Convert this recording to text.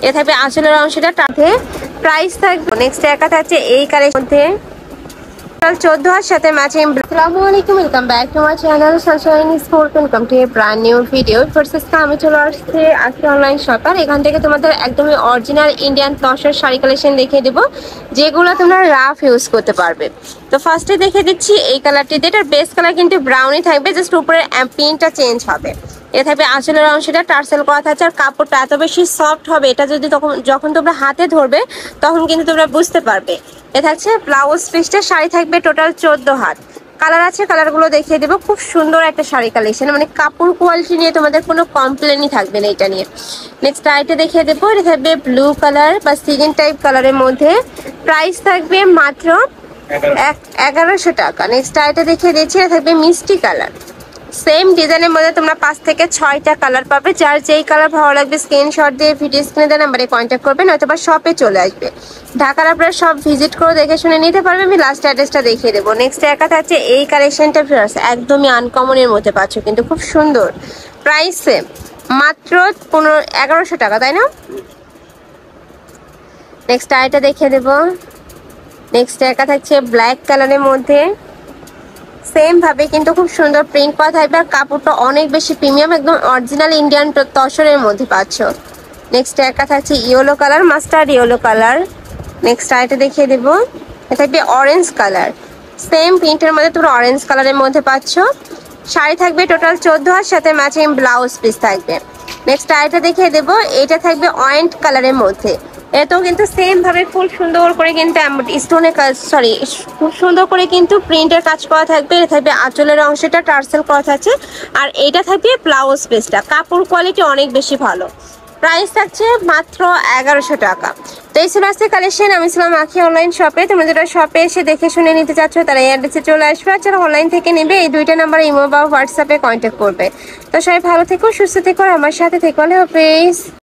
এটা থাকবে আঁচলের অংশটা টাতে প্রাইস থাকবে নেক্সট একা থাকছে এই কালের মধ্যে 14 সাথে ম্যাচিং। আসসালামু আলাইকুম, welcome back to my channel Sunshine sport. Welcome to A brand new video. First আমি চলে আসছি আজকে অনলাইন শপার। এখান থেকে তোমাদের একদমই original Indian tussar sari collection দেখিয়ে দেবো, যেগুলো তোমরা রাফ ইউজ করতে পারবে। তো ফার্স্টে দেখে দিচ্ছি এই কালারটি, এটার বেস কালার কিন্তু ব্রাউনই থাকবে, জাস্ট উপরে প্রিন্টটা চেঞ্জ হবে। এটা থাকবে আঁচলের অংশটা টার্সেল করা থাকছে, আর কাপড়টা এত বেশি সফট হবে, এটা যদি যখন তোমরা হাতে ধরবে তখন কিন্তু তোমরা বুঝতে পারবে। এ থাকছে ব্লাউজ পিসটা, শাড়ি থাকবে টোটাল 14 হাত। কালার আছে, কালারগুলো দেখিয়ে দেবো। খুব সুন্দর একটা শাড়ি কালেকশন, মানে কাপড় কোয়ালিটি নিয়ে তোমাদের কোনো কমপ্লেনই থাকবে না এটা নিয়ে। নেক্সট আইটে দেখিয়ে দেবো, এটা থাকবে ব্লু কালার বা সিগিন টাইপ কালারের মধ্যে। প্রাইস থাকবে মাত্র 1100 টাকা। নেক্সট আইটে দেখিয়ে দিচ্ছি, এটা থাকবে মিষ্টি কালার। সেম ডিজাইনের মধ্যে তোমরা 5 থেকে 6টা কালার পাবে। যার যেই কালার ভালো লাগবে স্ক্রিনশট দিয়ে ভিডিও স্ক্রিনে দেওয়া নাম্বারে কন্ট্যাক্ট করবেন, অথবা শপে চলে আসবে। ঢাকার আপনারা সব ভিজিট করে দেখে শুনে নিতে পারবে। আমি লাস্ট অ্যাড্রেসটা দেখিয়ে দেবো। নেক্সট একা থাকছে এই কালেকশনটা, একদমই আনকমনের মধ্যে পাচ্ছ, কিন্তু খুব সুন্দর। প্রাইস সেম, মাত্র 1100 টাকা, তাই না? নেক্সট আইটা দেখিয়ে দেবো। নেক্সট একা থাকছে ব্ল্যাক কালারের মধ্যে, সেম ভাবে কিন্তু খুব সুন্দর প্রিন্ট করা থাকবে, আর কাপড়টা অনেক বেশি প্রিমিয়াম, একদম অরিজিনাল ইন্ডিয়ান তসরের মধ্যে পাচ্ছ। নেক্সট একা থাকছে yellow colour, mustard yellow colour. Next আইটা দেখিয়ে দেবো, এটা থাকবে অরেঞ্জ কালার। সেম প্রিন্টের মধ্যে তোমরা অরেঞ্জ কালারের মধ্যে পাচ্ছ। শাড়ি থাকবে টোটাল 14 হাত, সাথে ম্যাচিং ব্লাউজ পিস থাকবে। নেক্সট আইটা দেখিয়ে দেবো, এটা থাকবে অয়েন্ট কালারের মধ্যে। এটাও কিন্তু সেম ভাবে ফুল সুন্দর করে কিন্তু স্টোনের কাজ, খুব সুন্দর করে কিন্তু প্রিন্টের কাজ করা থাকবে। এটা থাকবে আঁচলের অংশটা টার্সেল করা থাকছে, আর এইটা থাকবে ব্লাউজ পিসটা। কাপড় কোয়ালিটি অনেক বেশি ভালো। প্রাইস থাকছে মাত্র 1100 টাকা। তো এই ছিল আজকে কালেকশন। আমি ছিলাম আখি অনলাইন শপে। তোমরা যেটা শপে এসে দেখে শুনে নিতে চাচ্ছ তারা এই অ্যাড্রেসে চলে আসবে, আর যারা অনলাইন থেকে নেবে এই 2টা নাম্বার ইমো বা হোয়াটসঅ্যাপে কন্ট্যাক্ট করবে। তো সবাই ভালো থেকো, সুস্থ থেকো, আর আমার সাথে থেকো। আল্লাহ হাফেজ।